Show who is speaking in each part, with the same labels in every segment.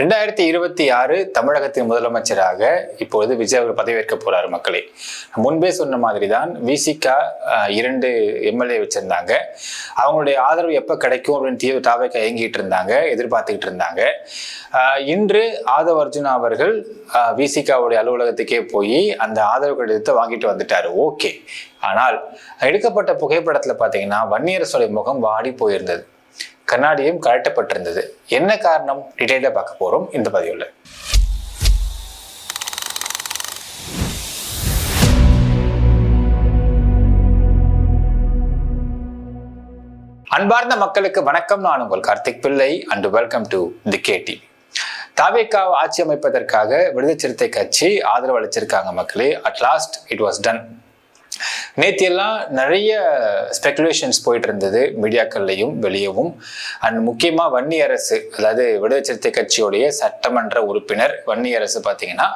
Speaker 1: 2026 தமிழகத்தின் முதலமைச்சராக இப்பொழுது விஜய் அவர் பதவியேற்க போறாரு. மக்களே, முன்பே சொன்ன மாதிரி தான் விசிக 2 எம்எல்ஏ வச்சிருந்தாங்க. அவங்களுடைய ஆதரவு எப்ப கிடைக்கும் அப்படின்னு தாவேக்கா இயங்கிட்டு இருந்தாங்க, எதிர்பார்த்துக்கிட்டு இருந்தாங்க. இன்று ஆதவ் அர்ஜுனா அவர்கள் விசிகாவுடைய அலுவலகத்துக்கே போய் அந்த ஆதரவு கடிதத்தை வாங்கிட்டு வந்துட்டாரு. ஓகே, ஆனால் எடுக்கப்பட்ட புகைப்படத்துல பாத்தீங்கன்னா வன்னியரசுடைய முகம் வாடி போயிருந்தது, கண்ணாடியும் கழட்டப்பட்டிருந்தது. என்ன காரணம்? டீடைலா பார்க்க போறோம் இந்த பதிவுல. அன்பார்ந்த மக்களுக்கு வணக்கம். நான் உங்கள் Karthik Pillai and welcome to the KD. தாவேக்கா ஆட்சி அமைப்பதற்காக விடுதலை சிறுத்தை கட்சி ஆதரவு அளிச்சிருக்காங்க மக்களே. At last it was done. நேத்தியெல்லாம் நிறைய ஸ்பெகுலேஷன்ஸ் போயிட்டு இருந்தது மீடியாக்கள்லையும் வெளியவும். அண்ட் முக்கியமாக வன்னியரசு, அதாவது விடுதலை சிறுத்தை கட்சியோடைய சட்டமன்ற உறுப்பினர் வன்னியரசு பார்த்தீங்கன்னா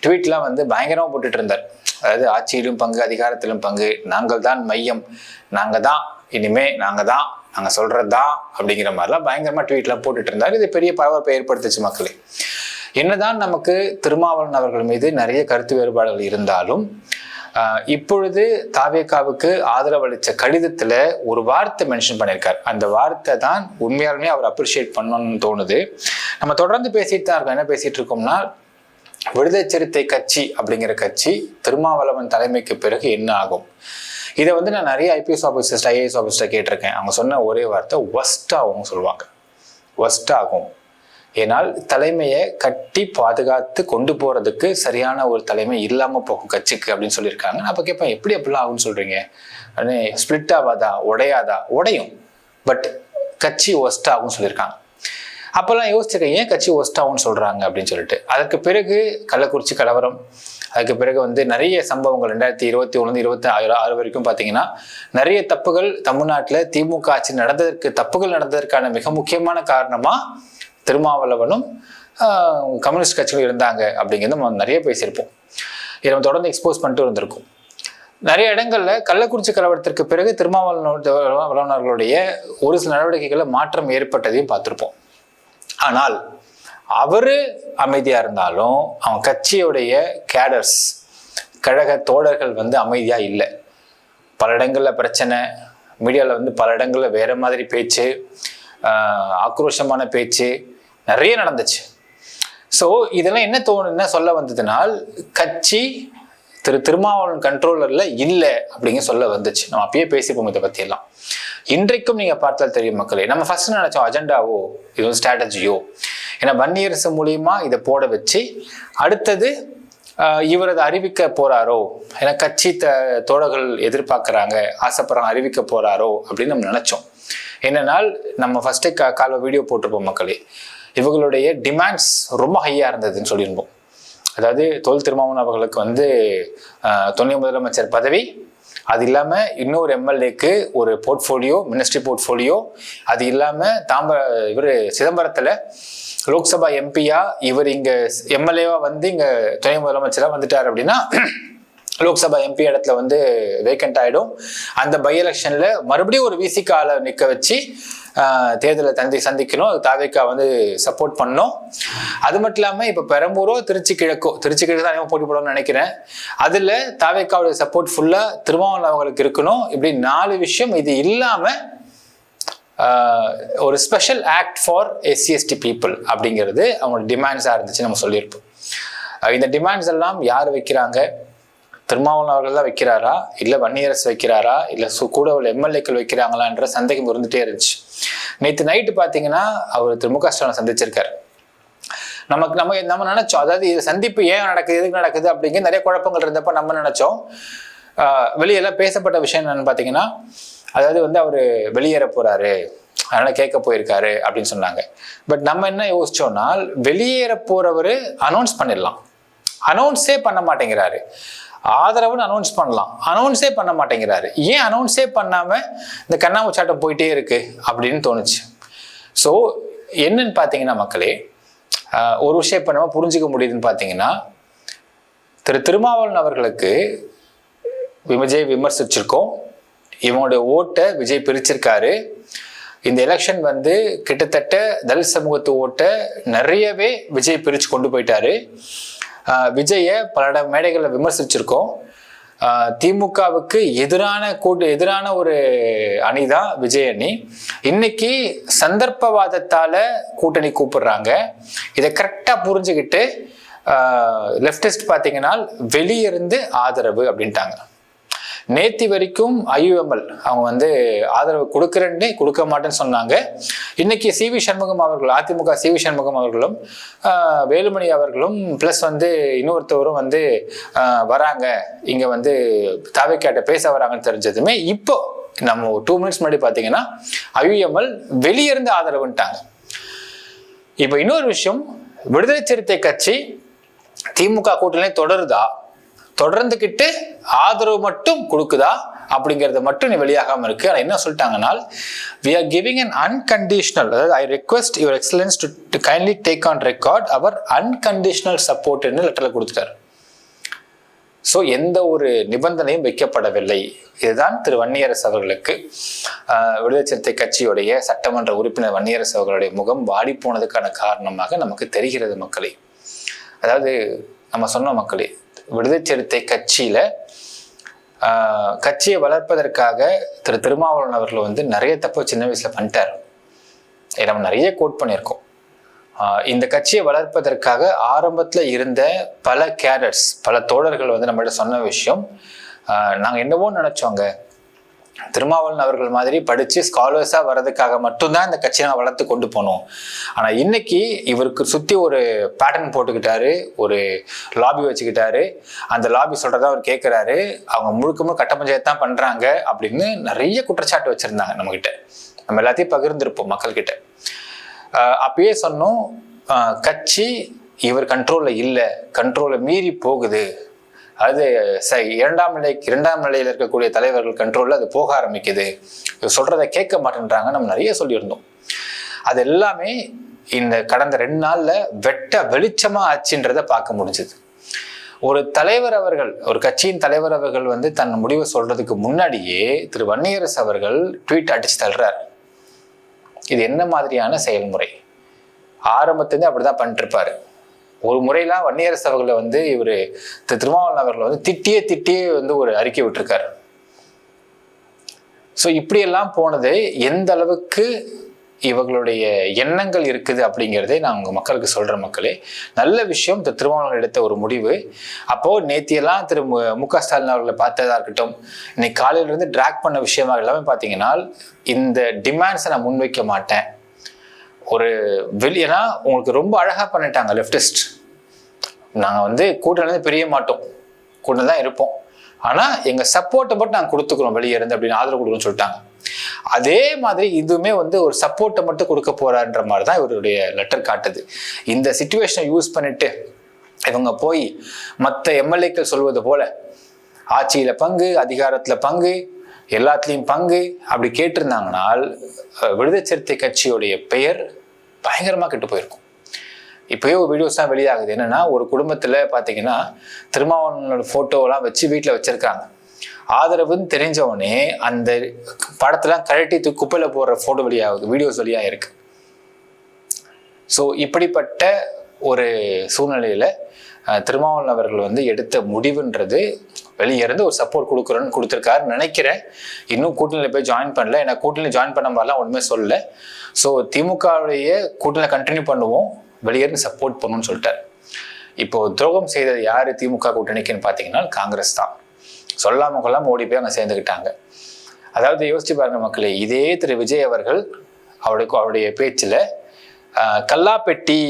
Speaker 1: ட்வீட்லாம் வந்து பயங்கரமாக போட்டுட்டு இருந்தார். அதாவது ஆட்சியிலும் பங்கு, அதிகாரத்திலும் பங்கு, நாங்கள் தான் மையம், நாங்கள் தான் இனிமே, நாங்கள் தான், நாங்கள் சொல்றது தான் அப்படிங்கிற மாதிரிலாம் பயங்கரமாக ட்வீட்லாம் போட்டுட்டு இருந்தார். இது பெரிய பரபரப்பை ஏற்படுத்துச்சு மக்களே. என்னதான் நமக்கு திருமாவளவன் அவர்கள் மீது நிறைய கருத்து வேறுபாடுகள் இருந்தாலும் இப்பொழுது தாவேக்காவுக்கு ஆதரவு அளித்த கடிதத்துல ஒரு வார்த்தை மென்ஷன் பண்ணியிருக்காரு. அந்த வார்த்தை தான் உண்மையாலுமே அவர் அப்ரிஷியேட் பண்ணணும்னு தோணுது. நம்ம தொடர்ந்து பேசிட்டு தான் இருக்கோம். என்ன பேசிட்டு இருக்கோம்னா, விடுதலை சிறுத்தை கட்சி அப்படிங்கிற கட்சி திருமாவளவன் தலைமைக்கு பிறகு என்ன ஆகும்? இதை வந்து நான் நிறைய ஐபிஎஸ் ஆஃபீஸர்ஸ், ஐஏஎஸ் ஆஃபீஸர் கேட்டிருக்கேன். அவங்க சொன்ன ஒரே வார்த்தை ஒஸ்ட் ஆகும் சொல்லுவாங்க. ஒஸ்ட் ஆகும். ஏனால் தலைமையை கட்டி பாதுகாத்து கொண்டு போறதுக்கு சரியான ஒரு தலைமை இல்லாம போகும் கட்சிக்கு அப்படின்னு சொல்லியிருக்காங்க. நான் அப்ப கேட்பேன், எப்படி அப்படிலாம் ஆகும்னு சொல்றீங்க? ஸ்பிளிட் ஆகாதா? உடையாதா? உடையும், பட் கட்சி ஒஸ்ட் ஆகும்னு சொல்லியிருக்காங்க. அப்பெல்லாம் யோசிச்சிருக்கேன், ஏன் கட்சி ஒஸ்ட் ஆகும்னு சொல்றாங்க அப்படின்னு சொல்லிட்டு. அதற்கு பிறகு கள்ளக்குறிச்சி கலவரம், அதுக்கு பிறகு வந்து நிறைய சம்பவங்கள் 2021 26 வரைக்கும் பார்த்தீங்கன்னா நிறைய தப்புகள் தமிழ்நாட்டில் திமுக ஆட்சி தப்புகள் நடந்ததற்கான மிக முக்கியமான காரணமா திருமாவளவனும் கம்யூனிஸ்ட் கட்சிகள் இருந்தாங்க அப்படிங்கிறது நம்ம நிறைய பேசியிருப்போம். இதை நம்ம தொடர்ந்து எக்ஸ்போஸ் பண்ணிட்டு இருந்திருக்கோம். நிறைய இடங்கள்ல கள்ளக்குறிச்சி கலவரத்திற்கு பிறகு திருமாவளவனுடைய ஒரு சில நடவடிக்கைகளில் மாற்றம் ஏற்பட்டதையும் பார்த்திருப்போம். ஆனால் அவரு அமைதியா இருந்தாலும் அவன் கட்சியுடைய கேடர்ஸ், கழக தோழர்கள் வந்து அமைதியா இல்லை. பல இடங்கள்ல பிரச்சனை, மீடியாவில் வந்து பல இடங்கள்ல வேற மாதிரி பேச்சு, ஆக்ரோஷமான பேச்சு நிறைய நடந்துச்சு. ஸோ இதெல்லாம் என்ன சொல்ல வந்ததுனால், கட்சி திருமாவளவன் கண்ட்ரோலர்ல இல்லை அப்படிங்க சொல்ல வந்துச்சு. நம்ம அப்பயே பேசிப்போம் இதை பத்தி எல்லாம். இன்றைக்கும் நீங்க பார்த்தால் தெரியும் மக்களே, நம்ம ஃபர்ஸ்ட் நினைச்சோம் அஜெண்டாவோ இது வந்து ஸ்ட்ராட்டஜியோ, ஏன்னா வன்னியரசு மூலியமா இதை போட வச்சு அடுத்தது இவர் அதை அறிவிக்க போறாரோ, ஏன்னா கட்சி தோழர்கள் எதிர்பார்க்கறாங்க, ஆசைப்படுறாங்க, அறிவிக்க போறாரோ அப்படின்னு நம்ம நினைச்சோம். என்னன்னால் நம்ம ஃபர்ஸ்டே கால வீடியோ போட்டிருப்போம் மக்களே, இவங்களுடைய டிமாண்ட்ஸ் ரொம்ப ஹையா இருந்ததுன்னு சொல்லியிருப்போம். அதாவது தொல் திருமாவளவன் அவர்களுக்கு வந்து துணை முதலமைச்சர் பதவி, அது இல்லாம இன்னொரு எம்எல்ஏக்கு ஒரு போர்ட்ஃபோலியோ, மினிஸ்ட்ரி போர்ட்ஃபோலியோ, அது இல்லாம இவர் சிதம்பரத்துல லோக்சபா எம்பியா, இவர் இங்க எம்எல்ஏவா வந்து இங்க துணை முதலமைச்சரா வந்துட்டார் அப்படின்னா லோக்சபா எம்பி இடத்துல வந்து வேக்கண்ட் ஆயிடும். அந்த பை எலெக்ஷன்ல மறுபடியும் ஒரு விசிகால நிக்க வச்சு தேர்தலை சந்திக்கணும். தாவேக்கா வந்து சப்போர்ட் பண்ணணும். அது மட்டும் இல்லாம இப்ப பெரம்பூரோ திருச்சி கிழக்கு தான் போட்டி போடணும்னு நினைக்கிறேன். அதுல தாவேக்காவுடைய சப்போர்ட் ஃபுல்லா திருமாவளவன் அவங்களுக்கு இருக்கணும். இப்படி 4 விஷயம். இது இல்லாம ஒரு special act for SC/ST people அப்படிங்கிறது அவங்களோட டிமாண்ட்ஸா இருந்துச்சு. நம்ம சொல்லியிருப்போம். இந்த டிமாண்ட்ஸ் எல்லாம் யார் வைக்கிறாங்க? திருமாவளவன் அவர்கள் தான் வைக்கிறாரா, இல்ல வன்னியரசு வைக்கிறாரா, இல்ல கூட உள்ள எம்எல்ஏக்கள் வைக்கிறாங்களான்ற சந்தேகம் இருந்துட்டே இருந்துச்சு. நேற்று நைட்டு பாத்தீங்கன்னா அவர் முக ஸ்டாலினை சந்திச்சிருக்காரு. நம்ம நினைச்சோம், அதாவது இது சந்திப்பு ஏன் நடக்குது, எதுக்கு நடக்குது அப்படிங்கிற நிறைய குழப்பங்கள் இருந்தப்ப நம்ம நினைச்சோம். வெளியெல்லாம் பேசப்பட்ட விஷயம் என்னன்னு பாத்தீங்கன்னா, அதாவது வந்து அவரு வெளியேற போறாரு, அதனால கேட்க போயிருக்காரு அப்படின்னு சொன்னாங்க. பட் நம்ம என்ன யோசிச்சோம்னா, வெளியேற போறவரு அனௌன்ஸ் பண்ணிடலாம், அனௌன்ஸே பண்ண மாட்டேங்கிறாரு. ஆதரவுன்னு அனௌன்ஸ் பண்ணலாம், அனௌன்ஸே பண்ண மாட்டேங்கிறாரு. ஏன் அனௌன்ஸே பண்ணாம இந்த கண்ணாமூச்சாட்டம் போயிட்டே இருக்கு அப்படின்னு தோணுச்சு. ஸோ என்னன்னு பார்த்தீங்கன்னா மக்களே, ஒரு விஷயம் இப்போ நம்ம புரிஞ்சுக்க முடியுதுன்னு பார்த்தீங்கன்னா, திருமாவளவன் அவர்களுக்கு விஜய் விமர்சிச்சிருக்கோம், இவனுடைய ஓட்டை விஜய் பிரிச்சிருக்காரு. இந்த எலெக்ஷன் வந்து கிட்டத்தட்ட தலித் சமூகத்து ஓட்ட நிறையவே விஜய் பிரித்து கொண்டு போயிட்டாரு. விஜயை பல மேடைகளில் விமர்சிச்சிருக்கோம். திமுகவுக்கு எதிரான ஒரு அணி தான் விஜய் அணி. இன்னைக்கு சந்தர்ப்பவாதத்தால கூட்டணி கூப்பிடுறாங்க. இதை கரெக்டா புரிஞ்சுக்கிட்டு லெப்டிஸ்ட் பார்த்தீங்கன்னா வெளியிருந்து ஆதரவு அப்படின்ட்டாங்க. நேத்தி வரைக்கும் IUML அவங்க வந்து ஆதரவு கொடுக்குறேன்னு கொடுக்க மாட்டேன்னு சொன்னாங்க. இன்னைக்கு CV சண்முகம் அவர்கள், அதிமுக CV சண்முகம் அவர்களும் வேலுமணி அவர்களும் பிளஸ் வந்து இன்னொருத்தவரும் வந்து வராங்க, இங்க வந்து தாவேக்காட்ட பேச வராங்கன்னு தெரிஞ்சதுமே இப்போ நம்ம 2 minutes முன்னாடி பார்த்தீங்கன்னா IUML வெளியிருந்து ஆதரவுன்ட்டாங்க. இப்போ இன்னொரு விஷயம், விடுதலை சிறுத்தை கட்சி திமுக கூட்டணியிலே தொடர்ந்துகிட்டு ஆதரவு மட்டும் கொடுக்குதா அப்படிங்கறது மட்டும் வெளியாகாம இருக்கு. ஆனா என்ன சொல்லிட்டாங்கன்னா, we are giving an unconditional, அதாவது I request your excellence to kindly take on record our unconditional support ன்னு லெட்டர்ல கொடுத்துட்டாரு. ஸோ எந்த ஒரு நிபந்தனையும் வைக்கப்படவில்லை. இதுதான் திரு வன்னியரசு அவர்களுக்கு விடுதலை சிறுத்தை கட்சியுடைய சட்டமன்ற உறுப்பினர் வன்னியரசு அவர்களுடைய முகம் வாடி போனதுக்கான காரணமாக நமக்கு தெரிகிறது மக்களே. அதாவது நம்ம சொன்ன மக்களே, விடுதலை சிறுத்தை கட்சியை வளர்ப்பதற்காக திரு திருமாவளவன் அவர்கள் வந்து நிறைய தப்பு சின்ன வயசுல பண்ணிட்டார். நம்ம நிறைய கோட் பண்ணியிருக்கோம். இந்த கட்சியை வளர்ப்பதற்காக ஆரம்பத்துல இருந்த பல கேடட்ஸ், பல தோழர்கள் வந்து நம்மகிட்ட சொன்ன விஷயம், நாங்க என்னவோ நினைச்சோங்க, திருமாவளவன் அவர்கள் மாதிரி படிச்சு ஸ்காலர்ஸா வர்றதுக்காக மட்டும்தான் இந்த கட்சியை வளர்த்து கொண்டு போனோம். ஆனா இன்னைக்கு இவருக்கு சுத்தி ஒரு பேட்டர்ன் போட்டுக்கிட்டாரு, ஒரு லாபி வச்சுக்கிட்டாரு. அந்த லாபி சொல்றதா அவர் கேட்கிறாரு. அவங்க முழுக்க கட்ட பஞ்சாயத்து தான் பண்றாங்க அப்படின்னு நிறைய குற்றச்சாட்டு வச்சிருந்தாங்க நம்ம கிட்ட. நம்ம எல்லாத்தையும் பகிர்ந்திருப்போம் மக்கள்கிட்ட. அப்பயே சொன்னோம், கட்சி இவர் கண்ட்ரோல்ல இல்லை, கண்ட்ரோலை மீறி போகுது. அது இரண்டாம் நிலையில் இருக்கக்கூடிய தலைவர்கள் கண்ட்ரோல்ல அது போக ஆரம்பிக்குது, சொல்றதை கேட்க மாட்டேன்றாங்க. நம்ம நிறைய சொல்லியிருந்தோம். அது எல்லாமே இந்த கடந்த 2 நாள்ல வெட்ட வெளிச்சமா ஆச்சுன்றதை பார்க்க முடிஞ்சது. ஒரு தலைவர் அவர்கள், ஒரு கட்சியின் தலைவர் அவர்கள் வந்து தன் முடிவை சொல்றதுக்கு முன்னாடியே திரு வன்னியரசு அவர்கள் ட்வீட் அடிச்சு தள்ளுறாரு. இது என்ன மாதிரியான செயல்முறை? ஆரம்பத்திலிருந்து அப்படிதான் பண்ணிட்டு இருப்பாரு. ஒரு முறையெல்லாம் வன்னியரசு அவர்களை வந்து இவரு திருமாவளவன் அவர்களை வந்து திட்டியே வந்து ஒரு அறிக்கை விட்டுருக்காரு. ஸோ இப்படியெல்லாம் போனது எந்த அளவுக்கு இவர்களுடைய எண்ணங்கள் இருக்குது அப்படிங்கிறதே நான் உங்க மக்களுக்கு சொல்றேன் மக்களே. நல்ல விஷயம் திருமாவளவன் எடுத்த ஒரு முடிவு. அப்போ நேத்தியெல்லாம் திரு மு.க. ஸ்டாலின் அவர்களை பார்த்ததா இருக்கட்டும், இன்னைக்கு காலையில இருந்து டிராக் பண்ண விஷயமாக எல்லாமே பார்த்தீங்கன்னா, இந்த டிமாண்ட்ஸை நான் முன்வைக்க மாட்டேன். ஒரு வெளியனா உங்களுக்கு ரொம்ப அழகா பண்ணிட்டாங்க லெப்டிஸ்ட். நாங்க வந்து கூட்டணியிலிருந்து பிரிய மாட்டோம், கூட்டணி தான் இருப்போம், ஆனா எங்க சப்போர்ட்டை மட்டும் நாங்க கொடுத்துக்கிறோம், வெளியே இருந்து அப்படின்னு ஆதரவு கொடுக்கணும்னு சொல்லிட்டாங்க. அதே மாதிரி இதுவுமே வந்து ஒரு சப்போர்ட்டை மட்டும் கொடுக்க போறான்ற மாதிரி தான் இவருடைய லெட்டர் காட்டுது. இந்த சிச்சுவேஷனை யூஸ் பண்ணிட்டு இவங்க போய் மற்ற எம்எல்ஏக்கள் சொல்வது போல ஆட்சியில பங்கு, அதிகாரத்துல பங்கு, எல்லாத்துலேயும் பங்கு அப்படி கேட்டிருந்தாங்கனால் விடுதலை சிறுத்தை கட்சியுடைய பெயர் பயங்கரமாக கெட்டு போயிருக்கும். இப்போயே ஒரு வீடியோஸ் தான் வெளியாகுது. என்னன்னா, ஒரு குடும்பத்தில் பார்த்தீங்கன்னா திருமாவளவனோட ஃபோட்டோவெல்லாம் வச்சு வீட்டில் வச்சிருக்காங்க. ஆதரவுன்னு தெரிஞ்சவொடனே அந்த படத்தெல்லாம் கழட்டி குப்பையில் போடுற ஃபோட்டோ வெளியாகுது, வீடியோஸ் வெளியாக இருக்கு. ஸோ இப்படிப்பட்ட ஒரு சூழ்நிலையில் திருமாவளவன் அவர்கள் வந்து எடுத்த முடிவுன்றது வெளியே இருந்து ஒரு சப்போர்ட் கொடுத்துருக்காருன்னு நினைக்கிறேன். இன்னும் கூட்டணியில் போய் ஜாயின் பண்ணல, ஏன்னா கூட்டணியில் ஜாயின் பண்ண மாதிரிலாம் ஒன்றுமே சொல்லலை. ஸோ திமுகவுடைய கூட்டணியில் கண்டினியூ பண்ணுவோம், வெளியே இருந்து சப்போர்ட் பண்ணணும்னு சொல்லிட்டார். இப்போ துரோகம் செய்தது யாரு திமுக கூட்டணிக்குன்னு பார்த்தீங்கன்னா காங்கிரஸ் தான். சொல்லாம கொள்ளாம ஓடி போய் அங்கே சேர்ந்துக்கிட்டாங்க. அதாவது யோசிச்சு பாருங்க மக்களே, இதே திரு விஜய் அவர்கள் அவருடைய பேச்சில் கல்லாப்பெட்டி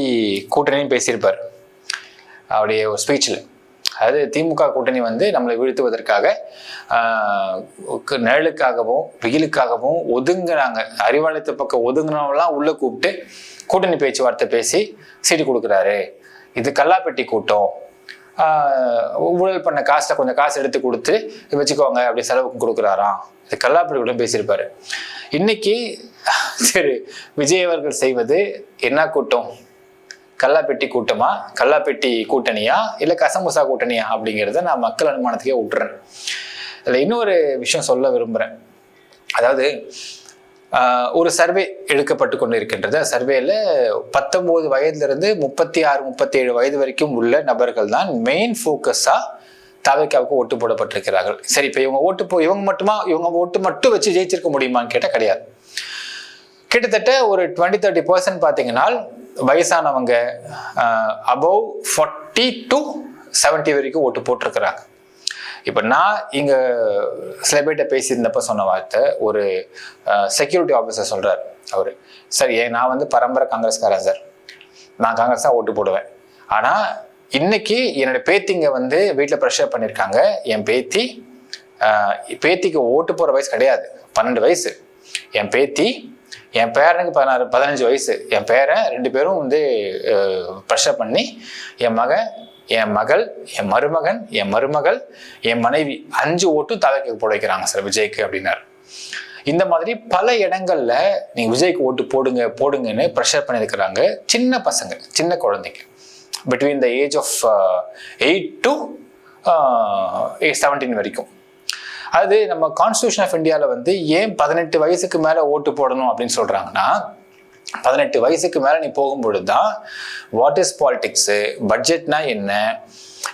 Speaker 1: கூட்டணின்னு பேசியிருப்பார் அவருடைய ஒரு ஸ்பீச்சில். அதாவது திமுக கூட்டணி வந்து நம்மளை வீழ்த்துவதற்காக நிழலுக்காகவும் வெயிலுக்காகவும் ஒதுங்கினாங்க, அறிவாலயத்து பக்கம் ஒதுங்கினவங்களாம் உள்ள கூப்பிட்டு கூட்டணி பேச்சுவார்த்தை பேசி சீட்டு கொடுக்குறாரு, இது கல்லாப்பெட்டி கூட்டம், ஊழல் பண்ண காசை கொஞ்சம் காசு எடுத்து கொடுத்து வச்சுக்கோங்க அப்படி செலவுக்கு கொடுக்குறாராம், இது கல்லாப்பெட்டி கூட்டம் பேசியிருப்பாரு. இன்னைக்கு சரி விஜய் அவர்கள் செய்வது என்ன கூட்டம்? கல்லாப்பெட்டி கூட்டமா, கல்லாப்பெட்டி கூட்டணியா, இல்லை கசமுசா கூட்டணியா அப்படிங்கிறத நான் மக்கள் அனுமானத்துக்கே விட்டுறேன். அதில் இன்னொரு விஷயம் சொல்ல விரும்புகிறேன். அதாவது ஒரு சர்வே எடுக்கப்பட்டு கொண்டு இருக்கின்றது. சர்வேல 19 வயதிலிருந்து 36-37 வயது வரைக்கும் உள்ள நபர்கள் தான் மெயின் ஃபோக்கஸா தாவேக்காவுக்கு ஓட்டு போடப்பட்டிருக்கிறார்கள். சரி, இப்போ இவங்க ஓட்டு மட்டும் வச்சு ஜெயிச்சிருக்க முடியுமான்னு கேட்டால் கிடையாது. கிட்டத்தட்ட ஒரு 20-30% பார்த்தீங்கன்னா வயசானவங்க அபவ் 40 to 70 வரைக்கும் ஓட்டு போட்டிருக்கிறாங்க. இப்போ நான் இங்கே சில பேர்கிட்ட பேசியிருந்தப்ப சொன்ன வார்த்தை, ஒரு செக்யூரிட்டி ஆஃபீஸர் சொல்கிறார். அவர், சார் நான் பரம்பரை காங்கிரஸ்காரன் சார், நான் காங்கிரஸ் தான் ஓட்டு போடுவேன். ஆனால் இன்னைக்கு என்னோட பேத்திங்க வீட்டில் ப்ரெஷர் பண்ணியிருக்காங்க. என் பேத்திக்கு ஓட்டு போகிற வயசு கிடையாது, 12 வயசு. என் பேத்தி, என் பேரனுக்கு 15 வயசு. என் பேரன் 2 பேரும் ப்ரெஷர் பண்ணி என் மகள், என் மருமகள், என் மனைவி 5 ஓட்டும் தாவேக்காவுக்கு போட வைக்கிறாங்க சார் விஜய்க்கு அப்படின்னாரு. இந்த மாதிரி பல இடங்கள்ல நீங்க விஜய்க்கு ஓட்டு போடுங்கன்னு ப்ரெஷர் பண்ணியிருக்கிறாங்க. சின்ன பசங்க, சின்ன குழந்தைங்க, between the age of 8 to 17 வரைக்கும். அது நம்ம கான்ஸ்டியூஷன் ஆஃப் இந்தியாவில் ஏன் 18 வயசுக்கு மேலே ஓட்டு போடணும் அப்படின்னு சொல்றாங்கன்னா, 18 வயசுக்கு மேலே நீ போகும்பொழுது தான் வாட் இஸ் பாலிடிக்ஸு, பட்ஜெட்னா என்ன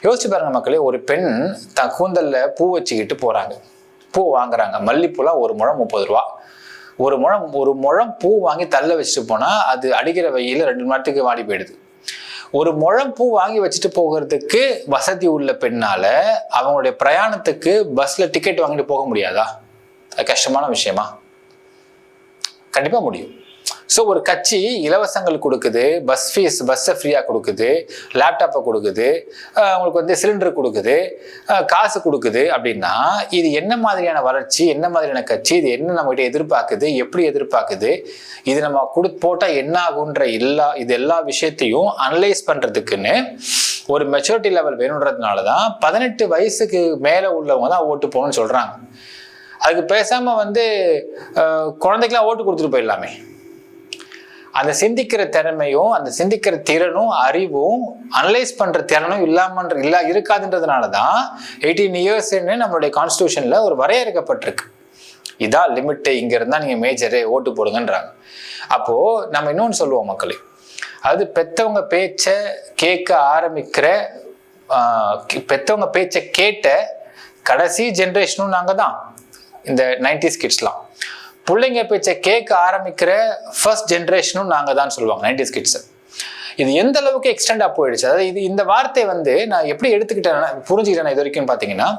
Speaker 1: யோசிச்சு பாருங்க மக்களே. ஒரு பெண் தன் கூந்தல்ல பூ வச்சுக்கிட்டு போறாங்க, பூ வாங்குறாங்க. மல்லிப்பூலாம் 1 முழம் 30 ரூபா. ஒரு முழம் பூ வாங்கி தள்ள வச்சுட்டு போனா அது அடிக்கிற வெயில 2 மணி நேரத்துக்கு வாடி போயிடுது. 1 முழம் பூ வாங்கி வச்சுட்டு போகிறதுக்கு வசதி உள்ள பெண்ணால அவங்களுடைய பிரயாணத்துக்கு பஸ்ல டிக்கெட் வாங்கிட்டு போக முடியாதா? அது கஷ்டமான விஷயமா? கண்டிப்பா முடியும். ஸோ ஒரு கட்சி இலவசங்கள் கொடுக்குது, பஸ்ஸை ஃப்ரீயாக கொடுக்குது, லேப்டாப்பை கொடுக்குது, உங்களுக்கு சிலிண்டர் கொடுக்குது, காசு கொடுக்குது அப்படின்னா இது என்ன மாதிரியான வளர்ச்சி, என்ன மாதிரியான கட்சி, இது என்ன நம்மகிட்ட எதிர்பார்க்குது, எப்படி எதிர்பார்க்குது, இது நம்ம போட்டால் என்ன ஆகுன்ற எல்லா விஷயத்தையும் அனலைஸ் பண்ணுறதுக்குன்னு ஒரு மெச்சூரிட்டி லெவல் வேணுன்றதுனால தான் 18 வயசுக்கு மேலே உள்ளவங்க தான் ஓட்டு போகணும்னு சொல்கிறாங்க. அதுக்கு பேசாமல் குழந்தைக்கெல்லாம் ஓட்டு கொடுத்துட்டு போயிடலாமே. அந்த சிந்திக்கிற திறமையும், அந்த சிந்திக்கிற திறனும், அறிவும், அனலைஸ் பண்ற திறனும் இருக்காதுன்றதுனாலதான் 18 இயர்ஸ்ன்னு நம்மளுடைய கான்ஸ்டியூஷன்ல ஒரு வரையறுக்கப்பட்டிருக்கு. இதான் லிமிட், இங்க இருந்தா நீங்க மேஜரு ஓட்டு போடுங்கன்றாங்க. அப்போ நம்ம இன்னொன்னு சொல்லுவோம் மக்களே, அதாவது பெத்தவங்க பேச்சை கேட்ட கடைசி ஜென்ரேஷனும் நாங்க தான், இந்த 90s கிட்ஸ்லாம். பிள்ளைங்க பேச்சை கேட்க ஆரம்பிக்கிற ஃபர்ஸ்ட் ஜென்ரேஷனும் நாங்கள் தான் சொல்லுவாங்க 90s கிட்ஸ். இது எந்த அளவுக்கு எக்ஸ்டெண்டாக போயிடுச்சு. அதாவது இந்த வார்த்தை நான் எப்படி புரிஞ்சுக்கிட்டேன் இது வரைக்கும் பார்த்தீங்கன்னா,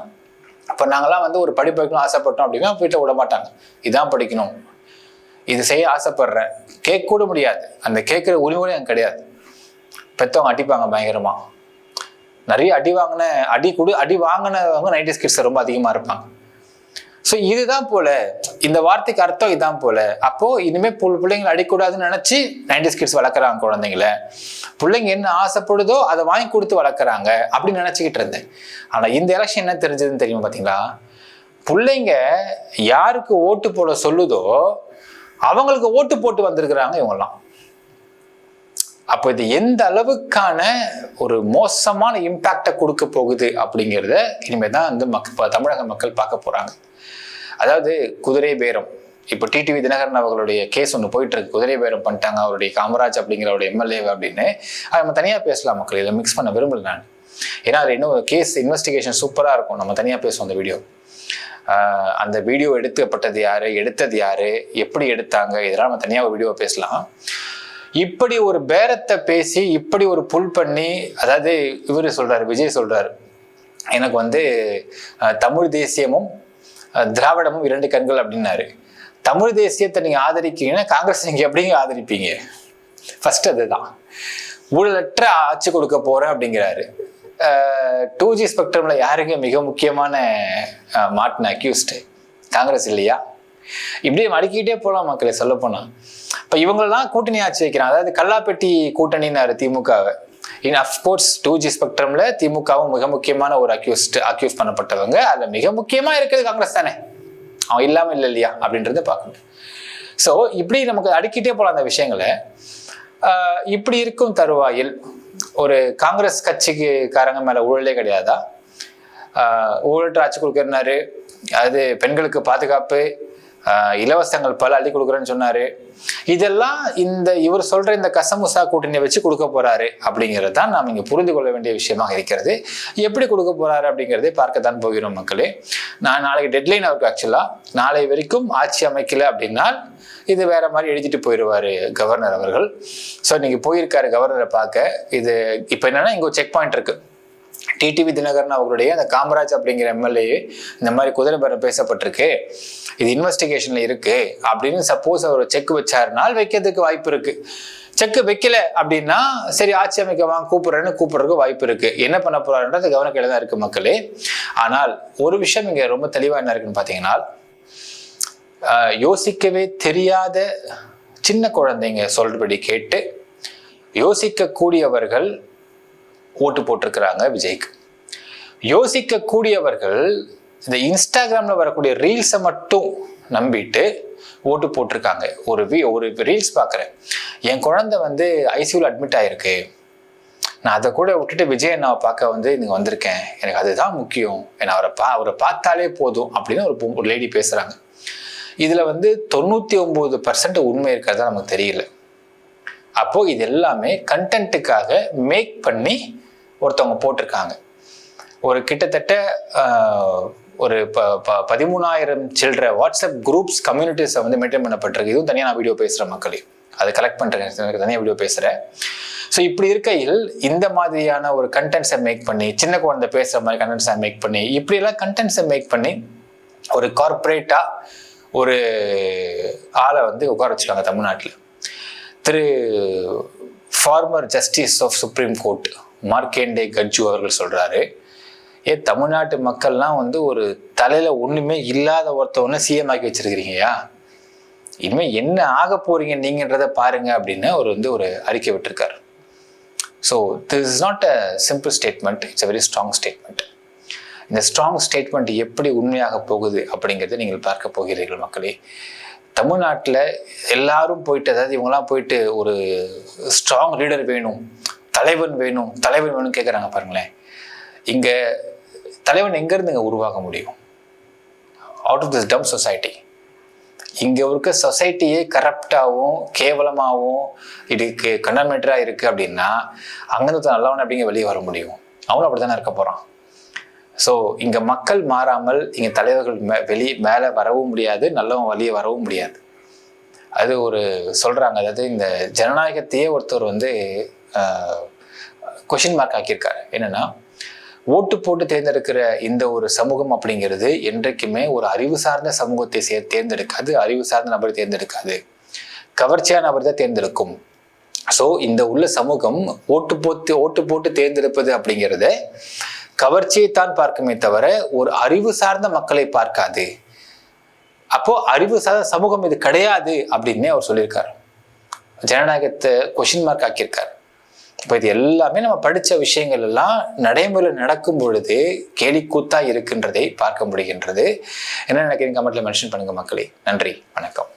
Speaker 1: இப்போ நாங்களாம் ஒரு படிக்கணும் ஆசைப்பட்டோம் அப்படின்னா வீட்டில் விட மாட்டாங்க. இதான் படிக்கணும், இது செய்ய ஆசைப்படுறேன், கேட்க கூட முடியாது. அந்த கேட்குற உரிமையும் எனக்கு கிடையாது. பெற்றவங்க அடிப்பாங்க பயங்கரமா. நிறைய அடி வாங்கினவங்க 90s கிட்ஸ் ரொம்ப அதிகமாக இருப்பாங்க. ஸோ இதுதான் போல, இந்த வார்த்தைக்கு அர்த்தம் இதான் போல. அப்போ இனிமே பிள்ளைங்களை அடிக்கூடாதுன்னு நினைச்சு 90s கிட்ஸ் வளர்க்குறாங்க குழந்தைங்கள. பிள்ளைங்க என்ன ஆசைப்படுதோ அதை வாங்கி கொடுத்து வளர்க்குறாங்க அப்படின்னு நினைச்சுக்கிட்டு இருந்தேன். ஆனா இந்த எலெக்ஷன் என்ன தெரிஞ்சதுன்னு தெரியுமா பார்த்தீங்களா? பிள்ளைங்க யாருக்கு ஓட்டு போட சொல்லுதோ அவங்களுக்கு ஓட்டு போட்டு வந்திருக்கிறாங்க இவங்கெல்லாம். அப்போ இது எந்த அளவுக்கான ஒரு மோசமான இம்பாக்டை கொடுக்க போகுது அப்படிங்கிறத இனிமேல் தான் தமிழக மக்கள் பார்க்க போறாங்க. அதாவது குதிரை பேரம், இப்போ டிடிவி தினகரன் அவர்களுடைய கேஸ் ஒன்று போயிட்டு இருக்கு. குதிரை பேரம் பண்ணிட்டாங்க அவருடைய காமராஜ் அப்படிங்கிறவருடைய எம்எல்ஏ அப்படின்னு. அது நம்ம தனியாக பேசலாம் மக்கள், இதில் மிக்ஸ் பண்ண விரும்பல நான். ஏன்னா அது இன்னும் கேஸ் இன்வெஸ்டிகேஷன் சூப்பராக இருக்கும், நம்ம தனியாக பேசுவோம் அந்த வீடியோ. அந்த வீடியோ எடுத்தது யாரு, எப்படி எடுத்தாங்க, இதெல்லாம் நம்ம தனியாக ஒரு வீடியோ பேசலாம். இப்படி ஒரு பேரத்தை பேசி இப்படி ஒரு புல் பண்ணி, அதாவது இவரு சொல்றாரு, விஜய் சொல்றாரு, எனக்கு தமிழ் தேசியமும் திராவிடமும் 2 கண்கள் அப்படின்னாரு. தமிழ் தேசியத்தை நீங்க ஆதரிக்கிறீங்கன்னா காங்கிரஸ் நீங்க எப்படிங்க ஆதரிப்பீங்க? ஃபர்ஸ்ட் அதுதான். ஊழலற்ற ஆட்சி கொடுக்க போறேன் அப்படிங்கிறாரு. 2G ஸ்பெக்ட்ரம்ல யாருங்க மிக முக்கியமான மாட்டின அக்யூஸ்டு? காங்கிரஸ் இல்லையா? இப்படியே மடிக்கிட்டே போலாம் மக்களே. சொல்ல போனா இப்ப இவங்களெல்லாம் கூட்டணி ஆட்சி வைக்கிறாங்க. அதாவது கல்லாப்பெட்டி கூட்டணின்னாரு திமுகவை. அஃப்கோர்ஸ் 2G ஸ்பெக்ட்ரம்ல திமுகவும் மிக முக்கியமான ஒரு அக்யூஸ் பண்ணப்பட்டவங்க. அதுல மிக முக்கியமா இருக்கிறது காங்கிரஸ் தானே, அவன் இல்லாம இல்லை இல்லையா அப்படின்றத பார்க்கணும். ஸோ இப்படி நமக்கு அடுக்கிட்டே போலாம் அந்த விஷயங்களை. இப்படி இருக்கும் தருவாயில் ஒரு காங்கிரஸ் கட்சிக்காரங்க மேல ஊழலே கிடையாதா? ஊழல் ஆட்சி கொடுக்கறாரு, அது பெண்களுக்கு பாதுகாப்பு, இலவசங்கள் பல அள்ளி கொடுக்குறேன்னு சொன்னாரு. இதெல்லாம் இவர் சொல்ற இந்த கசமுசா கூட்டணியை வச்சு கொடுக்க போறாரு அப்படிங்கிறது தான் நாம் இங்க புரிந்து கொள்ள வேண்டிய விஷயமாக இருக்கிறது. எப்படி கொடுக்க போறாரு அப்படிங்கிறதை பார்க்கத்தான் போகிறோம் மக்களே. நான் நாளைக்கு டெட்லைன் அவருக்கு ஆக்சுவலா நாளை வரைக்கும் ஆட்சி அமைக்கல அப்படின்னா இது வேற மாதிரி எழுதிட்டு போயிடுவாரு கவர்னர் அவர்கள். ஸோ இன்னைக்கு போயிருக்காரு கவர்னரை பார்க்க. இது இப்போ என்னன்னா இங்க ஒரு செக் பாயிண்ட் இருக்கு. டிடிவி தினகரன் அவர்களுடைய அந்த காமராஜ் அப்படிங்கிற எம்எல்ஏ இந்த மாதிரி குதிரை பேரம் பேசப்பட்டிருக்கு, இது இன்வெஸ்டிகேஷன்ல இருக்கு அப்படின்னு சப்போஸ் அவர் செக் வச்சாருனால் வைக்கிறதுக்கு வாய்ப்பு இருக்கு. செக் வைக்கல அப்படின்னா சரி ஆட்சி அமைக்க வாங்க கூப்பிடுறதுக்கு வாய்ப்பு இருக்கு. என்ன பண்ண போறாருன்றது கவன கையில தான் இருக்கு மக்களே. ஆனால் ஒரு விஷயம் இங்க ரொம்ப தெளிவா என்ன இருக்குன்னு பாத்தீங்கன்னா, யோசிக்கவே தெரியாத சின்ன குழந்தைங்க சொல்றபடி கேட்டு யோசிக்க கூடியவர்கள் ஓட்டு போட்டிருக்கிறாங்க விஜய்க்கு. யோசிக்க கூடியவர்கள் இந்த இன்ஸ்டாகிராம்ல வரக்கூடிய ரீல்ஸை மட்டும் நம்பிட்டு ஓட்டு போட்டிருக்காங்க. ஒரு ரீல்ஸ் பார்க்குறேன், என் குழந்தை ஐசியூல அட்மிட் ஆயிருக்கு, நான் அதை கூட விட்டுட்டு விஜய் அண்ணாவை பார்க்க இங்கே வந்திருக்கேன், எனக்கு அதுதான் முக்கியம், ஏன்னா அவரை பார்த்தாலே போதும் அப்படின்னு ஒரு லேடி பேசுறாங்க. இதுல 99% உண்மை இருக்கிறதா நமக்கு தெரியல. அப்போ இது எல்லாமே கண்டென்ட்டுக்காக மேக் பண்ணி ஒருத்தவங்க போட்டிருக்காங்க. ஒரு கிட்டத்தட்ட ஒரு 13,000 சில்ட்ர வாட்ஸ்அப் குரூப்ஸ் கம்யூனிட்டிஸ் மெயின்டைன் பண்ணப்பட்டிருக்கு. இதுவும் தனியாக நான் வீடியோ பேசுகிறேன் மக்களே, அதை கலெக்ட் பண்ணுறேன், தனியாக வீடியோ பேசுகிறேன். ஸோ இப்படி இருக்கையில் இந்த மாதிரியான ஒரு கண்டென்ட்ஸை மேக் பண்ணி, சின்ன குழந்தை பேசுகிற மாதிரி கண்டென்ட்ஸை மேக் பண்ணி, இப்படியெல்லாம் கண்டென்ட்ஸை மேக் பண்ணி ஒரு கார்பரேட்டாக ஒரு ஆளை உட்கார வச்சுருக்காங்க தமிழ்நாட்டில். Thiru former justice of supreme court Markandey Katju அவர்கள் சொல்றாரு, தமிழ்நாட்டு மக்கள்லாம் ஒரு தலையில ஒண்ணுமே இல்லாத ஒருத்தவன சிஎம் ஆக்கி வச்சிருக்கிறீங்கயா, இனிமே என்ன ஆக போறீங்க நீங்கன்றத பாருங்க அப்படின்னு அவர் ஒரு அறிக்கை விட்டிருக்காரு. So this is not a simple statement, it's a very strong statement. இந்த ஸ்ட்ராங் ஸ்டேட்மெண்ட் எப்படி உண்மையாக போகுது அப்படிங்கிறத நீங்கள் பார்க்க போகிறீர்கள் மக்களே. தமிழ்நாட்டில் எல்லாரும் போயிட்டு, அதாவது இவங்கெல்லாம் போயிட்டு ஒரு ஸ்ட்ராங் லீடர் வேணும், தலைவன் வேணும் கேட்குறாங்க பாருங்களேன். இங்க தலைவன் எங்கேருந்து இங்கே உருவாக முடியும்? அவுட் ஆஃப் திஸ் டம் சொசைட்டி. இங்கே இருக்க சொசைட்டியே கரப்டாகவும் கேவலமாகவும் இதுக்கு கண்டமெண்டராக இருக்கு அப்படின்னா அங்கேருந்து நல்லவன் அப்படிங்க வெளியே வர முடியும்? அவனும் அப்படி தானே இருக்க போகிறான். ஸோ இங்கே மக்கள் மாறாமல் இங்கே தலைவர்கள் மேலே வரவும் முடியாது, நல்லவன் வெளியே வரவும் முடியாது. அது சொல்கிறாங்க, அதாவது இந்த ஜனநாயகத்தையே ஒருத்தர் கொஷின் மார்க் ஆக்கியிருக்காரு. என்னன்னா, ஓட்டு போட்டு தேர்ந்தெடுக்கிற இந்த ஒரு சமூகம் அப்படிங்கிறது என்றைக்குமே ஒரு அறிவு சார்ந்த சமூகத்தை தேர்ந்தெடுக்காது, அறிவு சார்ந்த நபரை தேர்ந்தெடுக்காது, கவர்ச்சியான நபர் தான் தேர்ந்தெடுக்கும். ஸோ இந்த உள்ள சமூகம் ஓட்டு போட்டு தேர்ந்தெடுப்பது அப்படிங்கிறத கவர்ச்சியைத்தான் பார்க்குமே தவிர ஒரு அறிவு சார்ந்த மக்களை பார்க்காது. அப்போ அறிவு சார்ந்த சமூகம் இது கிடையாது அப்படின்னே அவர் சொல்லியிருக்காரு. ஜனநாயகத்தை கொஷின் மார்க் ஆக்கியிருக்காரு. இப்போ இது எல்லாமே நம்ம படித்த விஷயங்கள் எல்லாம் நடைமுறையில் நடக்கும் பொழுது கேலிக்கூத்தா இருக்கின்றதை பார்க்க முடிகின்றது. என்ன நினைக்கிறீங்க? கமெண்ட்ல மென்ஷன் பண்ணுங்க மக்களே. நன்றி, வணக்கம்.